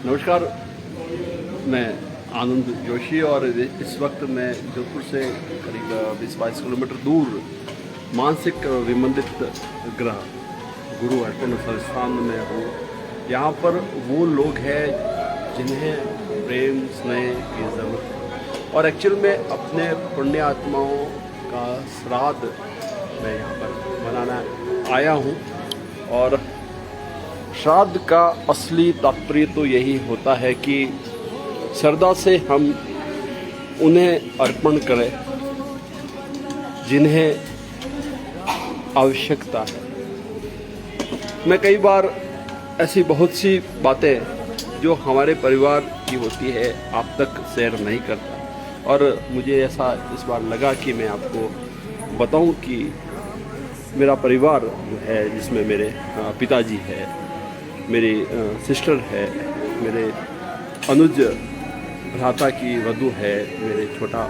नमस्कार, मैं आनंद जोशी और इस वक्त मैं जोधपुर से करीब 20-22 किलोमीटर दूर मानसिक विमंदित ग्रह गुरु अर्पण संस्थान में हूँ। यहाँ पर वो लोग हैं जिन्हें प्रेम स्नेह की ज़रूरत है और एक्चुअल में अपने पुण्य आत्माओं का श्राद्ध मैं यहाँ पर मनाना आया हूँ। और श्राद्ध का असली तात्पर्य तो यही होता है कि श्रद्धा से हम उन्हें अर्पण करें जिन्हें आवश्यकता है। मैं कई बार ऐसी बहुत सी बातें जो हमारे परिवार की होती है आप तक शेयर नहीं करता, और मुझे ऐसा इस बार लगा कि मैं आपको बताऊं कि मेरा परिवार जो है, जिसमें मेरे पिताजी है, मेरी सिस्टर है, मेरे अनुज भ्राता की वधू है, मेरे छोटा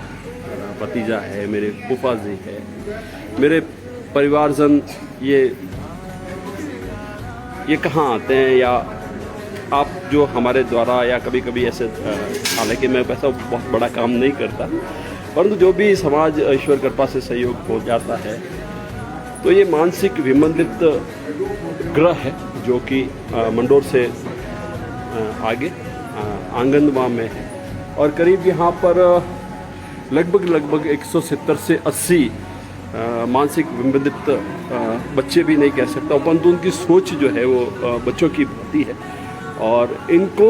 भतीजा है, मेरे फूफा जी है, मेरे परिवारजन ये कहाँ आते हैं, या आप जो हमारे द्वारा या कभी कभी ऐसे, हालांकि मैं ऐसा बहुत बड़ा काम नहीं करता, परंतु जो भी समाज ईश्वर कृपा से सहयोग हो जाता है, तो ये मानसिक विमंदित ग्रह है जो कि मंडोर से आगे आंगनवा में है। और करीब यहाँ पर लगभग 170 से 80 मानसिक विमंदित बच्चे भी नहीं कह सकता, परंतु उनकी सोच जो है वो बच्चों की होती है। और इनको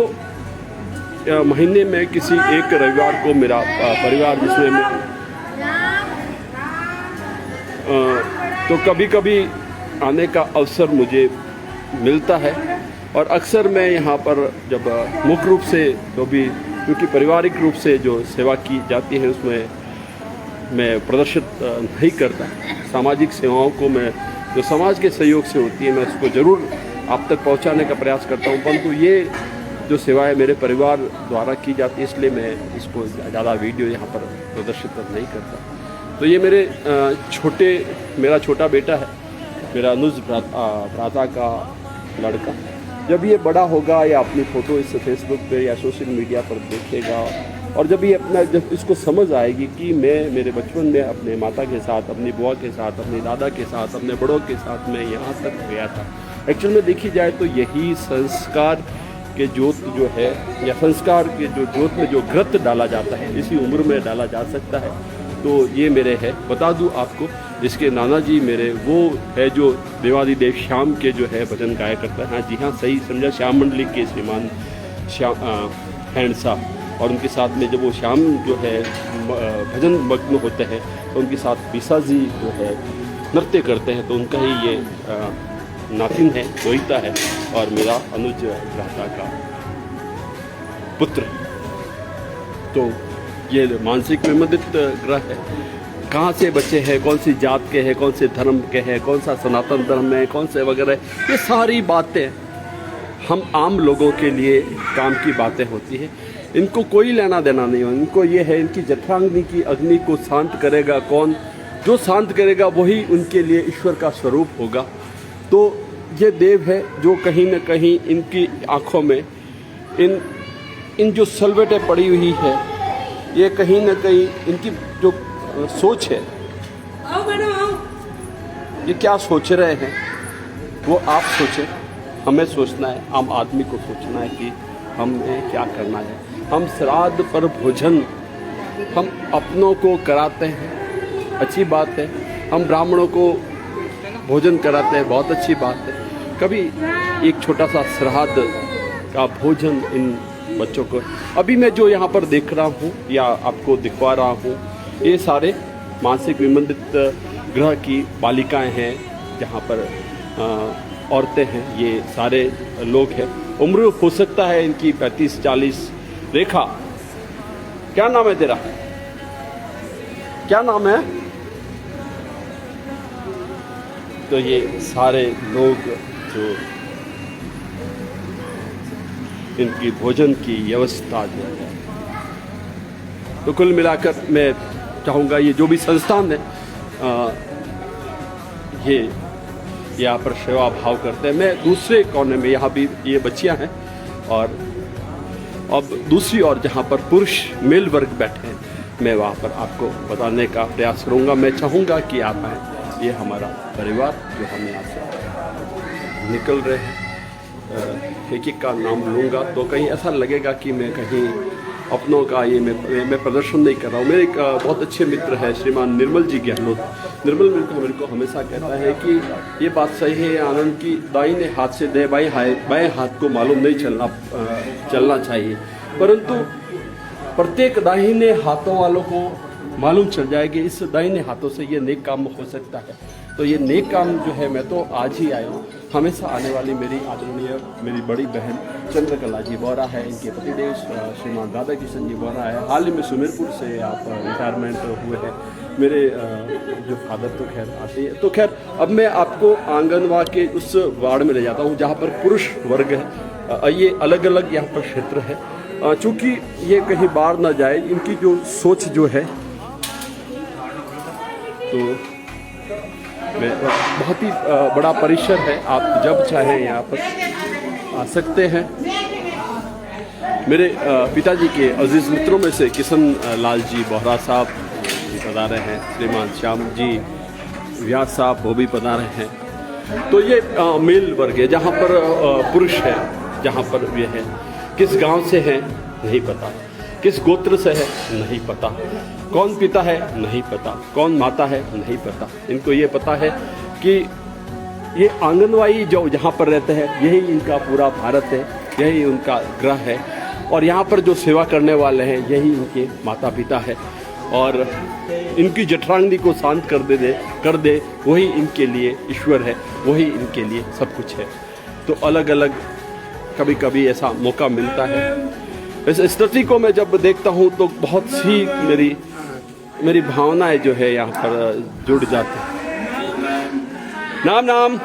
महीने में किसी एक रविवार को मेरा परिवार, जिसमें मैं तो कभी कभी आने का अवसर मुझे मिलता है। और अक्सर मैं यहाँ पर जब मुख्य रूप से जो भी, क्योंकि पारिवारिक रूप से जो सेवा की जाती है उसमें मैं प्रदर्शित नहीं करता, सामाजिक सेवाओं को मैं जो समाज के सहयोग से होती है मैं उसको ज़रूर आप तक पहुँचाने का प्रयास करता हूँ, परंतु ये जो सेवाएं मेरे परिवार द्वारा की जाती है इसलिए मैं इसको ज़्यादा वीडियो यहाँ पर प्रदर्शित नहीं करता। तो ये मेरा छोटा बेटा है, मेरा अनुज भ्राता का लड़का। जब ये बड़ा होगा या अपनी फ़ोटो इस फेसबुक पे या सोशल मीडिया पर देखेगा, और जब इसको समझ आएगी कि मैं मेरे बचपन में अपने माता के साथ, अपनी बुआ के साथ, अपने दादा के साथ, अपने बड़ों के साथ मैं यहाँ तक गया था। एक्चुअल में देखी जाए तो यही संस्कार के जोत जो है, या संस्कार के जो जोत में जो घृत डाला जाता है, इसी उम्र में डाला जा सकता है। तो ये मेरे है, बता दूं आपको, इसके नाना जी मेरे वो है जो देवादिदेव श्याम के जो है भजन गाया करता है। हाँ जी हाँ, सही समझा, श्याम मंडली के श्रीमान श्याम हैंड साहब। और उनके साथ में जब वो श्याम जो है भजन मग्न होते हैं तो उनके साथ बीसा जी जो है नृत्य करते हैं, तो उनका ही ये नातिन है, रोहिता है, और मेरा अनुज भ्राता का पुत्र। तो ये मानसिक विमंदित ग्रह है। कहाँ से बच्चे हैं, कौन सी जात के हैं, कौन से धर्म के हैं, कौन सा सनातन धर्म है, कौन से वगैरह, ये सारी बातें हम आम लोगों के लिए काम की बातें होती हैं। इनको कोई लेना देना नहीं हो। इनको ये है, इनकी जठराग्नि की अग्नि को शांत करेगा कौन? जो शांत करेगा वही उनके लिए ईश्वर का स्वरूप होगा। तो ये देव है जो कहीं न कहीं इनकी आँखों में इन जो सलवटें पड़ी हुई है, ये कहीं न कहीं इनकी जो सोच है, ये क्या सोच रहे हैं वो आप सोचें, हमें सोचना है, आम आदमी को सोचना है कि हमें क्या करना है। हम श्राद्ध पर भोजन हम अपनों को कराते हैं, अच्छी बात है। हम ब्राह्मणों को भोजन कराते हैं, बहुत अच्छी बात है। कभी एक छोटा सा श्राद्ध का भोजन इन बच्चों को, अभी मैं जो यहाँ पर देख रहा हूँ या आपको दिखवा रहा हूँ, ये सारे मानसिक विमंदित ग्रह की बालिकाएं हैं, जहाँ पर औरतें हैं, ये सारे लोग हैं। उम्र हो सकता है इनकी 35-40। रेखा, क्या नाम है तेरा? क्या नाम है? तो ये सारे लोग जो इनकी भोजन की व्यवस्था जो है, तो कुल मिलाकर मैं चाहूँगा ये जो भी संस्थान है ये यहाँ पर सेवा भाव करते हैं। मैं दूसरे कोने में, यहाँ भी ये बच्चियाँ हैं और अब दूसरी ओर जहाँ पर पुरुष मेल वर्ग बैठे हैं, मैं वहाँ पर आपको बताने का प्रयास करूँगा। मैं चाहूँगा कि आप आएँ। ये हमारा परिवार जो हम यहाँ से निकल रहे हैं, एक एक का नाम लूँगा तो कहीं ऐसा लगेगा कि मैं कहीं अपनों का ये मैं प्रदर्शन नहीं कर रहा हूँ। मेरे एक बहुत अच्छे मित्र है श्रीमान निर्मल जी गहलोत। निर्मल मेरे को हमेशा कहता है कि ये बात सही है आनंद की, दाहिने हाथ से दे बाएं हाथ को मालूम नहीं चलना चाहिए, परंतु प्रत्येक दाहिने हाथों वालों को मालूम चल जाए कि इस दाहिने हाथों से ये नेक काम हो सकता है। तो ये नेक काम जो है मैं तो आज ही आया हूँ। हमेशा आने वाली मेरी आदरणीय मेरी बड़ी बहन चंद्रकला जी बोरा है, इनके पतिदेव श्रीमान राधा किशन जी बोरा है। हाल ही में सुमेरपुर से आप रिटायरमेंट हुए हैं। मेरे जो फादर तो खैर आते हैं। तो खैर अब मैं आपको आंगनवा के उस वार्ड में ले जाता हूँ जहाँ पर पुरुष वर्ग है। ये अलग अलग यहाँ पर क्षेत्र है, चूँकि ये कहीं बाहर ना जाए, इनकी जो सोच जो है तो मैं बहुत ही बड़ा परिसर है। आप जब चाहें यहाँ पर आ सकते हैं। मेरे पिताजी के अजीज़ मित्रों में से किशन लाल जी बोहरा साहब भी पधारे हैं, श्रीमान श्याम जी व्यास साहब वो भी पधारे हैं। तो ये मेल वर्ग है जहाँ पर पुरुष है, जहाँ पर ये है। किस गांव से है नहीं पता, किस गोत्र से है नहीं पता, कौन पिता है नहीं पता, कौन माता है नहीं पता। इनको ये पता है कि ये आंगनवाड़ी जो जहाँ पर रहते हैं यही इनका पूरा भारत है, यही उनका ग्रह है, और यहाँ पर जो सेवा करने वाले हैं यही इनके माता पिता है, और इनकी जठराग्नि को शांत कर दे वही इनके लिए ईश्वर है, वही इनके लिए सब कुछ है। तो अलग अलग कभी कभी ऐसा मौका मिलता है। इस स्थिति को मैं जब देखता हूँ तो बहुत सी मेरी भावनाएं जो है यहाँ पर जुड़ जाती हैं। नाम नाम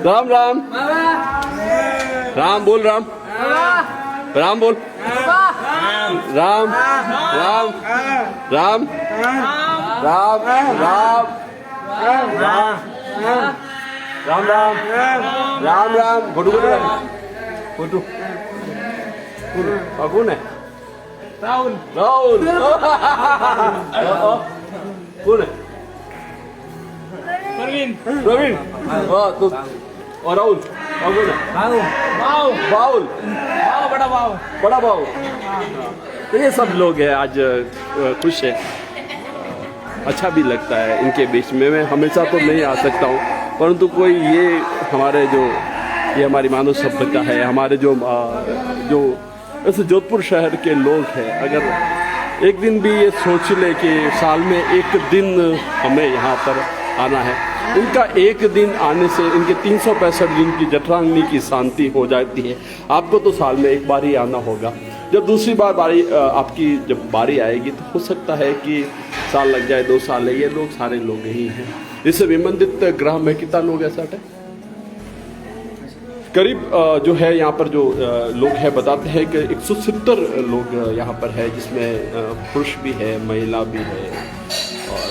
राम राम राम बोल राम राम बोल राम राम राम राम राम राम राम राम फोटो फोटो कौन है? राहुल राहुल कौन है? प्रवीण प्रवीण तो और राहुल कौन है? बाहुल बाहुल बड़ा बाहुल। तो ये सब लोग हैं आज खुश है, अच्छा भी लगता है इनके बीच में। मैं हमेशा तो नहीं आ सकता हूँ, परंतु कोई ये हमारे ये हमारी मानव सभ्यता है, हमारे जो ऐसे जोधपुर शहर के लोग हैं, अगर एक दिन भी ये सोच ले कि साल में एक दिन हमें यहाँ पर आना है, इनका एक दिन आने से इनके 365 दिन की जठराग्नि की शांति हो जाती है। आपको तो साल में एक बार ही आना होगा। जब दूसरी बार आपकी जब बारी आएगी तो हो सकता है कि साल लग जाए, 2 साल है। ये लोग सारे लोग ही हैं। इससे विमंदित ग्रह में कितना लोग ऐसा है करीब जो है यहाँ पर जो लोग हैं बताते हैं कि 170 लोग यहाँ पर है, जिसमें पुरुष भी है, महिला भी है, और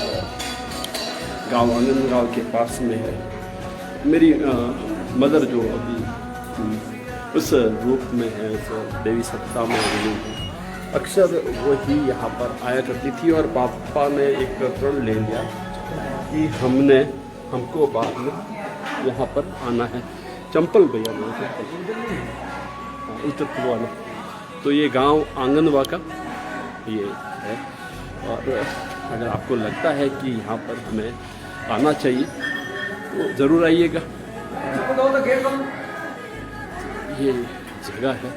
गांव आंगनगांव के पास में है। मेरी मदर जो अभी उस रूप में है, उस देवी सत्ता में रही है, अक्सर वही यहाँ पर आया करती थी, और पापा ने एक प्रण ले लिया कि हमको बाद में यहाँ पर आना है। चंपल भैया उत्तर पूर्वाना। तो ये गांव आंगनवा का ये है, और अगर आपको लगता है कि यहाँ पर हमें आना चाहिए तो ज़रूर आइएगा। ये जगह है।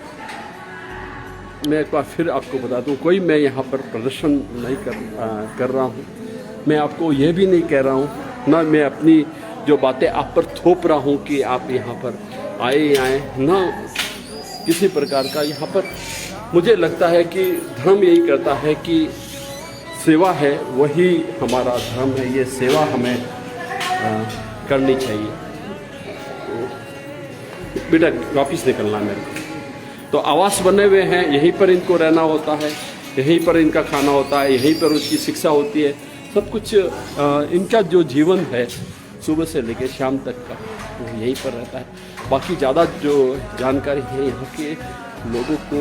मैं एक बार फिर आपको बता दूँ, कोई मैं यहाँ पर प्रदर्शन नहीं कर रहा हूँ। मैं आपको ये भी नहीं कह रहा हूँ, ना मैं अपनी जो बातें आप पर थोप रहा हूँ कि आप यहाँ पर आए ना किसी प्रकार का। यहाँ पर मुझे लगता है कि धर्म यही करता है कि सेवा है, वही हमारा धर्म है। ये सेवा हमें करनी चाहिए। तो बेटा वापस निकलना मेरे को। तो आवास बने हुए हैं, यहीं पर इनको रहना होता है, यहीं पर इनका खाना होता है, यहीं पर उसकी शिक्षा होती है। सब कुछ इनका जो जीवन है सुबह से लेकर शाम तक का वो यहीं पर रहता है। बाकी ज़्यादा जो जानकारी है यहाँ के लोगों को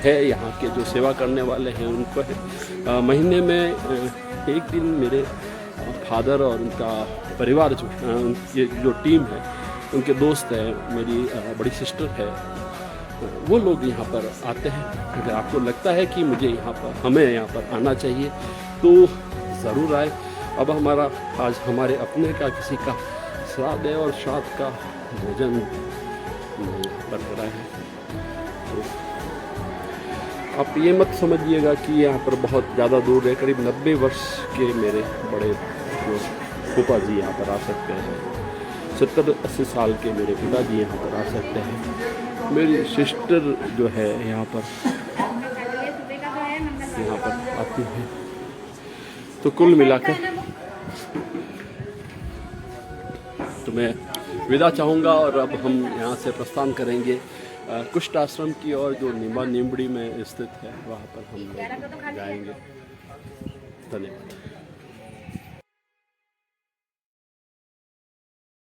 है, यहाँ के जो सेवा करने वाले हैं उनको है। महीने में एक दिन मेरे फादर और उनका परिवार जो उनकी जो टीम है, उनके दोस्त हैं, मेरी बड़ी सिस्टर है, वो लोग यहाँ पर आते हैं। अगर आपको लगता है कि हमें यहाँ पर आना चाहिए तो ज़रूर आए। अब आज हमारे अपने का किसी का श्राद्ध है और श्राद्ध का भोजन पर हो रहा है। तो आप ये मत समझिएगा कि यहाँ पर बहुत ज़्यादा दूर है। करीब 90 वर्ष के मेरे बड़े जो फूफा जी यहाँ पर आ सकते हैं, 70-80 साल के मेरे पिताजी यहाँ पर आ सकते हैं। मेरी सिस्टर जो है यहाँ पर आती है। तो कुल मिलाकर तो मैं विदा चाहूँगा और अब हम यहाँ से प्रस्थान करेंगे कुष्ठ आश्रम की ओर, जो नीमबड़ी में स्थित है, वहाँ पर हम लोग जाएंगे। धन्यवाद।